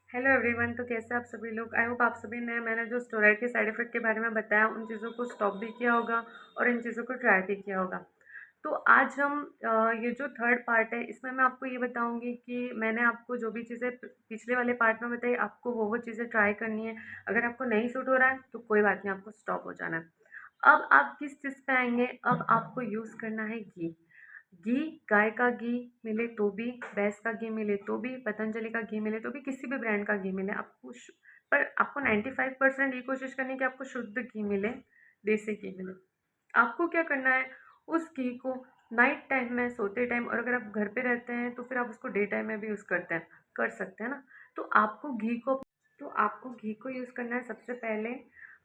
Hello everyone. तो कैसे आप सभी लोग? आई होप आप सभी ने मैंने जो स्टेरॉइड के साइड इफेक्ट के बारे में बताया उन चीज़ों को स्टॉप भी किया होगा और इन चीज़ों को ट्राई भी किया होगा। तो आज हम ये जो थर्ड पार्ट है इसमें मैं आपको ये बताऊंगी कि मैंने आपको जो भी चीज़ें पिछले वाले पार्ट में बताई आपको वो चीज़ें ट्राई करनी है। अगर आपको नहीं सूट हो रहा है तो कोई बात नहीं, आपको स्टॉप हो जाना है। अब आप किस चीज़ पे आएंगे? अब आपको यूज़ करना है घी। घी, गाय का घी मिले तो भी, भैंस का घी मिले तो भी, पतंजलि का घी मिले तो भी, किसी भी ब्रांड का घी मिले आपको पर आपको 95% ये कोशिश करनी है कि आपको शुद्ध घी मिले, देसी घी मिले। आपको क्या करना है, उस घी को नाइट टाइम में सोते टाइम, और अगर आप घर पे रहते हैं तो फिर आप उसको डे टाइम में भी यूज़ कर सकते हैं ना। तो आपको घी को यूज़ करना है। सबसे पहले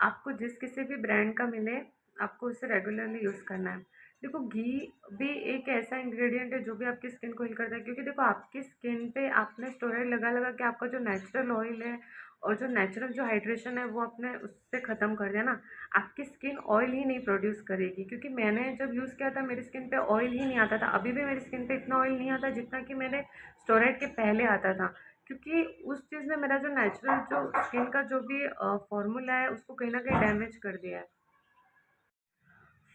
आपको जिस किसी भी ब्रांड का मिले आपको उसे रेगुलरली यूज़ करना है। देखो, घी भी एक ऐसा इंग्रेडिएंट है जो भी आपकी स्किन को हील करता है, क्योंकि देखो आपकी स्किन पे आपने स्टेरॉइड लगा लगा के आपका जो नेचुरल ऑयल है और जो नेचुरल जो हाइड्रेशन है वो आपने उससे ख़त्म कर दिया ना। आपकी स्किन ऑयल ही नहीं प्रोड्यूस करेगी, क्योंकि मैंने जब यूज़ किया था मेरी स्किन पे ऑयल ही नहीं आता था। अभी भी मेरी स्किन पे इतना ऑयल नहीं आता जितना कि मेरे स्टेरॉइड के पहले आता था, क्योंकि उस चीज़ ने मेरा जो नेचुरल जो स्किन का जो भी फॉर्मूला है उसको कहीं ना कहीं डैमेज कर दिया है।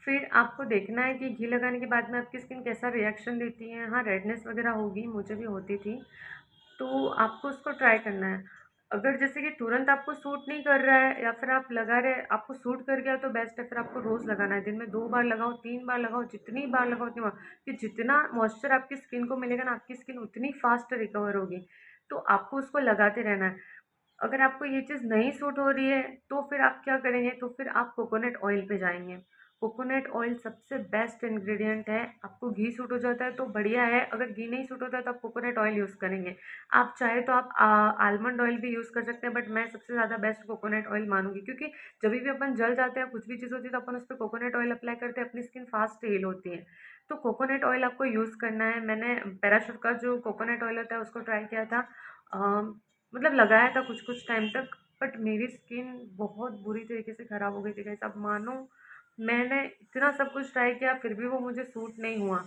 फिर आपको देखना है कि घी लगाने के बाद में आपकी स्किन कैसा रिएक्शन देती है। हाँ, रेडनेस वगैरह होगी, मुझे भी होती थी। तो आपको उसको ट्राई करना है। अगर जैसे कि तुरंत आपको सूट नहीं कर रहा है या फिर आप लगा रहे आपको सूट कर गया तो बेस्ट है, फिर आपको रोज़ लगाना है। दिन में 2 बार लगाओ, 3 बार लगाओ, जितनी बार लगाओ उतनी बार, कि जितना मॉइस्चर आपकी स्किन को मिलेगा ना, आपकी स्किन उतनी फास्ट रिकवर होगी। तो आपको उसको लगाते रहना है। अगर आपको ये चीज़ नहीं सूट हो रही है तो फिर आप क्या करेंगे, तो फिर आप कोकोनट ऑयल पे जाएंगे। कोकोनट ऑयल सबसे बेस्ट इंग्रेडिएंट है। आपको घी सूट हो जाता है तो बढ़िया है, अगर घी नहीं सूट होता है तो आप कोकोनट ऑयल यूज़ करेंगे। आप चाहे तो आप आलमंड ऑयल भी यूज़ कर सकते हैं, बट मैं सबसे ज़्यादा बेस्ट कोकोनट ऑयल मानूंगी, क्योंकि जब भी अपन जल जाते हैं, कुछ भी चीज़ होती है तो अपन उस पर कोकोनट ऑयल अप्लाई करते हैं, अपनी स्किन फास्ट हील होती है। तो कोकोनट ऑयल आपको यूज़ करना है। मैंने पैराशूट का जो कोकोनट ऑयल होता है उसको ट्राई किया था। मतलब लगाया था कुछ कुछ टाइम तक, बट मेरी स्किन बहुत बुरी तरीके से ख़राब हो गई थी गाइस। अब मानो मैंने इतना सब कुछ ट्राई किया फिर भी वो मुझे सूट नहीं हुआ।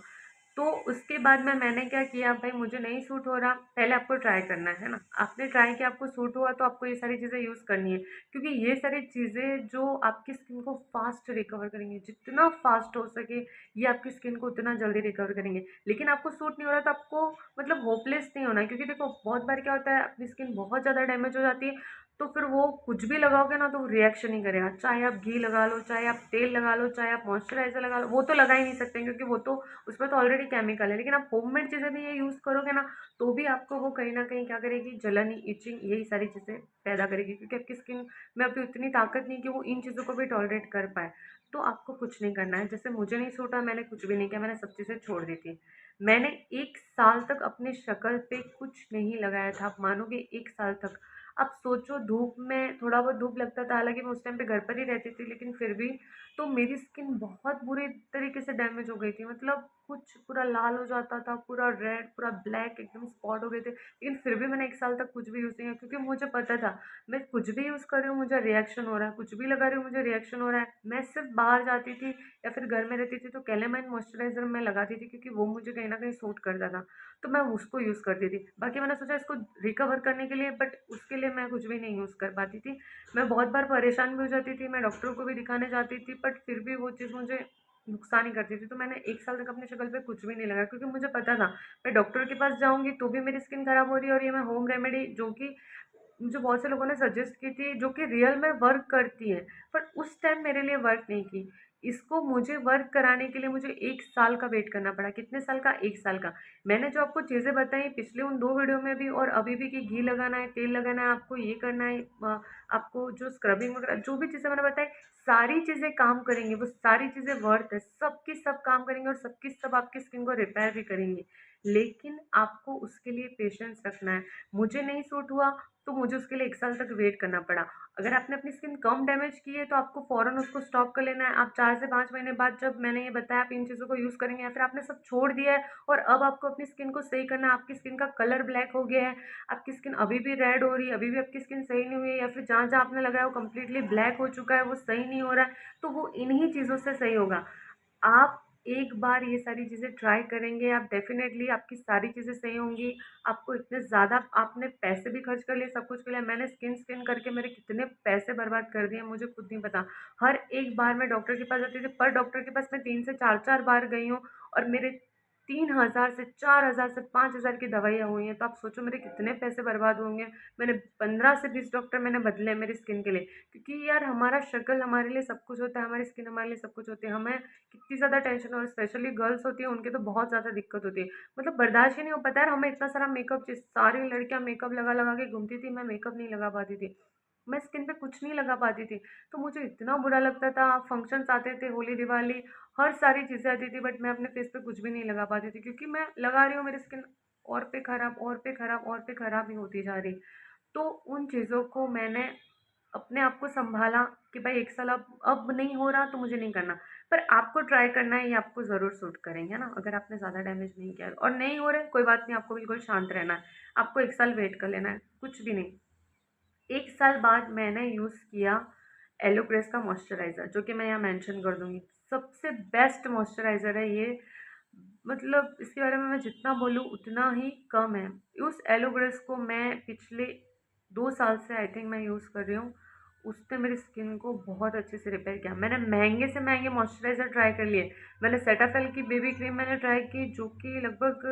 तो उसके बाद में मैंने क्या किया, भाई मुझे नहीं सूट हो रहा, पहले आपको ट्राई करना है ना। आपने ट्राई किया, आपको सूट हुआ तो आपको ये सारी चीज़ें यूज़ करनी है, क्योंकि ये सारी चीज़ें जो आपकी स्किन को फास्ट रिकवर करेंगे, जितना फास्ट हो सके ये आपकी स्किन को उतना जल्दी रिकवर करेंगे। लेकिन आपको सूट नहीं हो रहा तो आपको मतलब होपलेस नहीं होना है, क्योंकि देखो बहुत बार क्या होता है, अपनी स्किन बहुत ज़्यादा डैमेज हो जाती है तो फिर वो कुछ भी लगाओगे ना तो वो रिएक्शन ही करेगा। चाहे आप घी लगा लो, चाहे आप तेल लगा लो, चाहे आप मॉइस्चराइजर लगा लो, वो तो लगा ही नहीं सकते क्योंकि वो तो उसमें तो ऑलरेडी केमिकल है। लेकिन आप होममेड चीज़ें भी ये यूज़ करोगे ना तो भी आपको वो कहीं ना कहीं क्या करेगी, जलन, इचिंग, यही सारी चीज़ें पैदा करेगी, क्योंकि आपकी स्किन में अभी उतनी ताकत नहीं कि वो इन चीज़ों को भी टॉलरेट कर पाए। तो आपको कुछ नहीं करना है। जैसे मुझे नहीं सूटा, मैंने कुछ भी नहीं किया, मैंने सब चीज़ें छोड़ दी थी। मैंने 1 साल तक अपनी शक्ल पे कुछ नहीं लगाया था, आप मानोगे 1 साल तक। अब सोचो, धूप में थोड़ा बहुत धूप लगता था, हालांकि मैं उस टाइम पे घर पर ही रहती थी, लेकिन फिर भी तो मेरी स्किन बहुत बुरे तरीके से डैमेज हो गई थी। मतलब कुछ पूरा लाल हो जाता था, पूरा रेड, पूरा ब्लैक, एकदम स्पॉट हो गए थे। लेकिन फिर भी मैंने 1 साल तक कुछ भी यूज़ नहीं किया, क्योंकि मुझे पता था मैं कुछ भी यूज़ कर रही हूँ मुझे रिएक्शन हो रहा है, कुछ भी लगा रही हूँ मुझे रिएक्शन हो रहा है। मैं सिर्फ बाहर जाती थी या फिर घर में रहती थी तो कैलेमाइन मॉइस्चराइज़र मैं लगाती थी, क्योंकि वो मुझे कहीं न कहीं सूट करता था, तो मैं उसको यूज़ करती थी। बाकी मैंने सोचा इसको रिकवर करने के लिए, बट उसके लिए मैं कुछ भी नहीं यूज़ कर पाती थी। मैं बहुत बार परेशान भी हो जाती थी, मैं डॉक्टर को भी दिखाने जाती थी, बट फिर भी वो चीज़ मुझे नुकसान ही करती थी। तो मैंने 1 साल तक अपनी शक्ल पे कुछ भी नहीं लगाया, क्योंकि मुझे पता था मैं डॉक्टर के पास जाऊँगी तो भी मेरी स्किन खराब हो रही है, और ये मैं होम रेमेडी जो कि मुझे बहुत से लोगों ने सजेस्ट की थी जो कि रियल में वर्क करती है, पर उस टाइम मेरे लिए वर्क नहीं की। इसको मुझे वर्क कराने के लिए मुझे 1 साल का वेट करना पड़ा। कितने साल का? 1 साल का। मैंने जो आपको चीज़ें बताई पिछले उन 2 वीडियो में भी और अभी भी, कि घी लगाना है, तेल लगाना है, आपको ये करना है, आपको जो स्क्रबिंग वगैरह जो भी चीज़ें मैंने बताई, सारी चीज़ें काम करेंगी, वो सारी चीज़ें वर्थ है, सब की सब काम करेंगे और सब की सब आपकी स्किन को रिपेयर भी करेंगी। लेकिन आपको उसके लिए पेशेंस रखना है। मुझे नहीं सूट हुआ तो मुझे उसके लिए 1 साल तक वेट करना पड़ा। अगर आपने अपनी स्किन कम डैमेज की है तो आपको फ़ौरन उसको स्टॉप कर लेना है। आप 4 से 5 महीने बाद, जब मैंने ये बताया, आप इन चीज़ों को यूज़ करेंगे, या फिर आपने सब छोड़ दिया है और अब आपको अपनी स्किन को सही करना है, आपकी स्किन का कलर ब्लैक हो गया है, आपकी स्किन अभी भी रेड हो रही है, अभी भी आपकी स्किन सही नहीं हुई है, या फिर जहाँ-जहाँ आपने लगाया वो कंप्लीटली ब्लैक हो चुका है, वो सही नहीं हो रहा है, तो वो इन्हीं चीज़ों से सही होगा। आप एक बार ये सारी चीज़ें ट्राई करेंगे आप, डेफ़िनेटली आपकी सारी चीज़ें सही होंगी। आपको इतने ज़्यादा आपने पैसे भी खर्च कर लिए, सब कुछ कर लिया। मैंने स्किन करके मेरे कितने पैसे बर्बाद कर दिए मुझे खुद नहीं पता। हर एक बार मैं डॉक्टर के पास जाती थी, पर डॉक्टर के पास मैं 3 से 4-4 बार गई हूँ और मेरे 3000 से 4000 से 5000 की दवाइयाँ हुई हैं। तो आप सोचो मेरे कितने पैसे बर्बाद होंगे। मैंने 15 से 20 डॉक्टर मैंने बदले मेरी स्किन के लिए। क्योंकि यार हमारा शक्ल हमारे लिए सब कुछ होता है, हमारी स्किन हमारे लिए सब कुछ होती है। हमें कितनी ज़्यादा टेंशन और स्पेशली गर्ल्स होती है उनकी तो बहुत ज़्यादा दिक्कत होती है। मतलब बर्दाश्त ही नहीं हो पाता यार, हमें इतना सारा मेकअप जिस सारी लड़कियाँ मेकअप लगा-लगा के घूमती थी, मैं मेकअप नहीं लगा पाती थी। मैं स्किन पे कुछ नहीं लगा पाती थी। तो मुझे इतना बुरा लगता था, फंक्शंस आते थे, होली, दिवाली, हर सारी चीज़ें आती थी बट मैं अपने फेस पे कुछ भी नहीं लगा पाती थी क्योंकि मैं लगा रही हूँ मेरी स्किन और पे खराब और पे खराब और पे खराब ही होती जा रही। तो उन चीज़ों को मैंने अपने आप को सँभाला कि भाई 1 साल अब नहीं हो रहा तो मुझे नहीं करना। पर आपको ट्राई करना है, ये आपको ज़रूर सूट करेंगे, है ना? अगर आपने ज़्यादा डैमेज नहीं किया है और नहीं हो रहे कोई बात नहीं, आपको बिल्कुल शांत रहना है। आपको 1 साल वेट कर लेना है, कुछ भी नहीं। 1 साल बाद मैंने यूज़ किया एलोक्रेस का मॉइस्चराइज़र, जो कि मैं यहाँ मेंशन कर दूँगी। सबसे बेस्ट मॉइस्चराइज़र है ये, मतलब इसके बारे में मैं जितना बोलूँ उतना ही कम है। उस एलोग्रेस को मैं पिछले 2 साल से आई थिंक मैं यूज़ कर रही हूँ। उसने मेरी स्किन को बहुत अच्छे से रिपेयर किया। मैंने महँगे से महँगे मॉइस्चराइज़र ट्राई कर लिए। मैंने सेटाफिल की बेबी क्रीम मैंने ट्राई की जो कि लगभग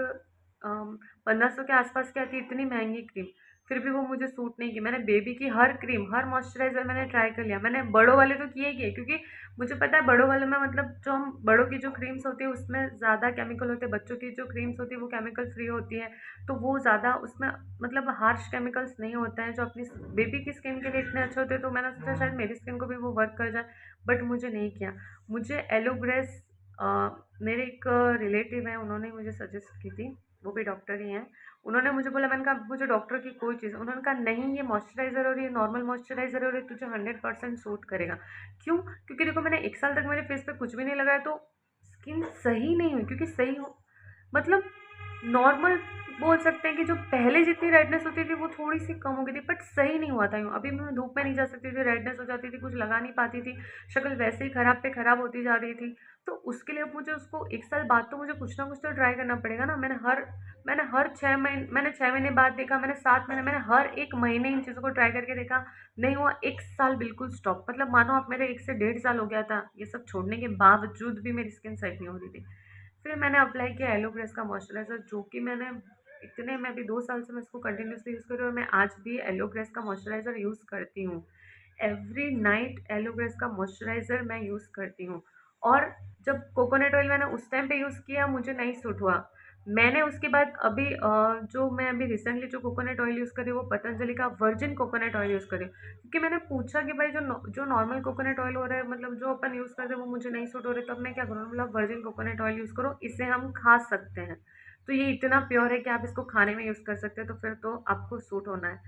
1500 के आस-पास की आती है, इतनी महँगी क्रीम। फिर भी वो मुझे सूट नहीं की। मैंने बेबी की हर क्रीम, हर मॉइस्चराइज़र मैंने ट्राई कर लिया। मैंने बड़ों वाले तो किए ही किए क्योंकि मुझे पता है बड़ों वाले में मतलब जो हम बड़ों की जो क्रीम्स होती है उसमें ज़्यादा केमिकल होते हैं, बच्चों की जो क्रीम्स होती है वो केमिकल फ्री होती है। तो वो ज़्यादा उसमें मतलब हार्श केमिकल्स नहीं होते हैं जो अपनी बेबी की स्किन के लिए इतने अच्छे होते हैं, तो मैंने सोचा शायद मेरी स्किन को भी वो वर्क कर जाए, बट मुझे नहीं किया। मुझे एलोग्रेस मेरे एक रिलेटिव हैं, उन्होंने मुझे सजेस्ट की थी, वो भी डॉक्टर ही हैं। उन्होंने मुझे बोला, मैंने कहा मुझे डॉक्टर की कोई चीज़, उन्होंने कहा नहीं ये मॉइस्चराइज़र और ये नॉर्मल मॉइस्चराइज़र और ये तुझे 100% सूट करेगा। क्यों? क्योंकि देखो मैंने 1 साल तक मेरे फेस पे कुछ भी नहीं लगाया तो स्किन सही नहीं हुई, क्योंकि सही हो मतलब नॉर्मल बोल सकते हैं कि जो पहले जितनी रेडनेस होती थी वो थोड़ी-सी कम हो गई थी, बट सही नहीं हुआ था यूँ। अभी मैं धूप में नहीं जा सकती थी, रेडनेस हो जाती थी, कुछ लगा नहीं पाती थी, शक्ल वैसे ही खराब पे खराब होती जा रही थी। तो उसके लिए अब मुझे उसको 1 साल बाद तो मुझे कुछ ना कुछ तो ट्राई करना पड़ेगा ना। मैंने हर 6 महीने, मैंने 6 महीने बाद देखा, मैंने 7 महीने, मैंने हर 1 महीने इन चीज़ों को ट्राई करके देखा, नहीं हुआ। 1 साल बिल्कुल स्टॉप, मतलब मानो आप मेरे 1 से डेढ़ साल हो गया था ये सब छोड़ने के बावजूद भी मेरी स्किन सेट नहीं हो रही थी। फिर मैंने अप्लाई किया एलोग्रेस का मॉइस्चराइज़र, जो कि मैं अभी 2 साल से मैं इसको कंटिन्यूअसली यूज़ कर रही हूँ और मैं आज भी एलोग्रेस का मॉइस्चराइज़र यूज़ करती हूँ। एवरी नाइट एलोग्रेस का मॉइस्चराइज़र मैं यूज़ करती हूँ। और जब कोकोनट ऑयल मैंने उस टाइम पे यूज़ किया मुझे नहीं सूट हुआ। मैंने उसके बाद अभी जो मैं अभी रिसेंटली जो कोकोनट ऑयल यूज़ कर रही हूँ वो पतंजलि का वर्जिन कोकोनट ऑयल यूज़ कर रही हूँ। क्योंकि मैंने पूछा कि भाई जो नॉर्मल कोकोनट ऑयल हो रहा है, मतलब जो अपन यूज़ करते हैं वो मुझे नहीं सूट हो रहे, तो अब मैं क्या करूँ, मतलब वर्जिन कोकोनट ऑयल यूज़ करो, इसे हम खा सकते हैं। तो ये इतना प्योर है कि आप इसको खाने में यूज़ कर सकते हैं, तो फिर तो आपको सूट होना है।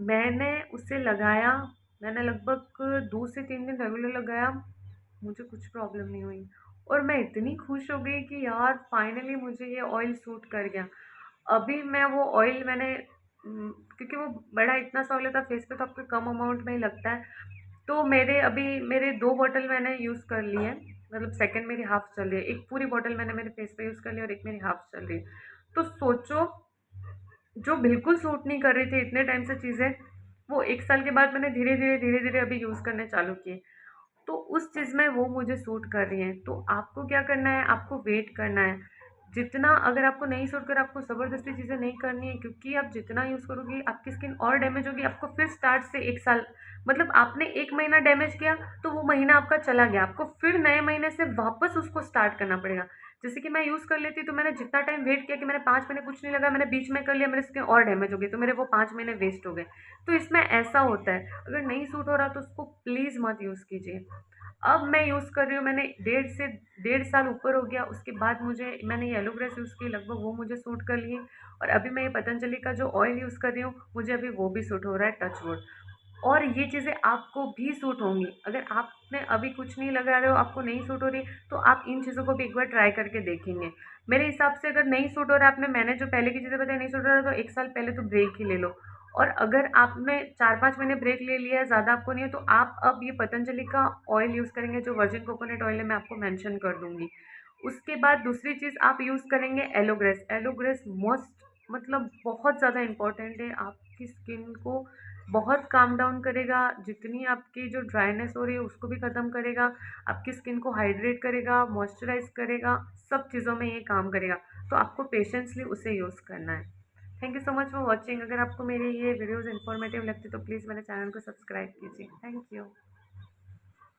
मैंने उसे लगाया, मैंने लगभग 2 से 3 दिन रेगुलर लगाया, मुझे कुछ प्रॉब्लम नहीं हुई और मैं इतनी खुश हो गई कि यार फाइनली मुझे ये ऑयल सूट कर गया। अभी मैं वो ऑयल क्योंकि वो बड़ा इतना सा ऑयल होता है फेस पे तो आपको कम अमाउंट में ही लगता है। तो मेरे 2 बॉटल मैंने यूज़ कर लिए हैं, मतलब सेकंड मेरी हाफ़ चल रही है। एक पूरी बॉटल मैंने मेरे फेस पे यूज़ कर ली और एक मेरी हाफ़ चल रही है। तो सोचो, जो बिल्कुल सूट नहीं कर रही थी इतने टाइम से चीज़ें, वो 1 साल के बाद मैंने धीरे-धीरे अभी यूज़ करने चालू किए। तो उस चीज़ में वो मुझे सूट कर रही हैं। तो आपको क्या करना है, आपको वेट करना है। जितना अगर आपको नहीं सूट कर रहा, आपको ज़बरदस्ती चीज़ें नहीं करनी है, क्योंकि आप जितना यूज़ करोगी आपकी स्किन और डैमेज होगी। आपको फिर स्टार्ट से 1 साल, मतलब आपने 1 महीना डैमेज किया तो वो महीना आपका चला गया। आपको फिर नए महीने से वापस उसको स्टार्ट करना पड़ेगा। जैसे कि मैं यूज़ कर लेती तो मैंने जितना टाइम वेट किया कि मैंने 5 महीने कुछ नहीं लगा, मैंने बीच में कर लिया, मेरी स्किन और डैमेज हो गई, तो मेरे वो 5 महीने वेस्ट हो गए। तो इसमें ऐसा होता है, अगर नहीं सूट हो रहा तो उसको प्लीज़ मत यूज़ कीजिए। अब मैं यूज़ कर रही हूँ, मैंने डेढ़ साल ऊपर हो गया, उसके बाद मैंने ये एलोवेरा यूज़ की, लगभग वो मुझे सूट कर लिए और अभी मैं ये पतंजलि का जो ऑयल यूज़ कर रही हूँ, मुझे अभी वो भी सूट हो रहा है, टच वुड। और ये चीज़ें आपको भी सूट होंगी। अगर आपने अभी कुछ नहीं लगा रहे हो, आपको नहीं सूट हो रही, तो आप इन चीज़ों को भी एक बार ट्राई करके देखेंगे। मेरे हिसाब से अगर नहीं सूट हो रहा है, मैंने जो पहले की चीज़ें बताई नहीं सूट हो रहा, तो 1 साल पहले तो ब्रेक ही ले लो। और अगर आपने 4-5 महीने ब्रेक ले लिया है, ज़्यादा आपको नहीं है, तो आप अब ये पतंजलि का ऑयल यूज़ करेंगे, जो वर्जिन कोकोनट ऑयल है, मैं आपको मेंशन कर दूँगी। उसके बाद दूसरी चीज़ आप यूज़ करेंगे एलोग्रेस। एलोग्रेस मस्ट मतलब बहुत ज़्यादा इम्पोर्टेंट है, आपकी स्किन को बहुत काम डाउन करेगा, जितनी आपकी जो ड्राइनेस हो रही है उसको भी ख़त्म करेगा, आपकी स्किन को हाइड्रेट करेगा, मॉइस्चराइज़ करेगा, सब चीज़ों में ये काम करेगा। तो आपको पेशेंसली उसे यूज़ करना है। Thank you so much for watching. अगर आपको मेरी ये वीडियोज़ इन्फॉर्मेटिव लगती तो प्लीज़ मेरे चैनल को सब्सक्राइब कीजिए। Thank you.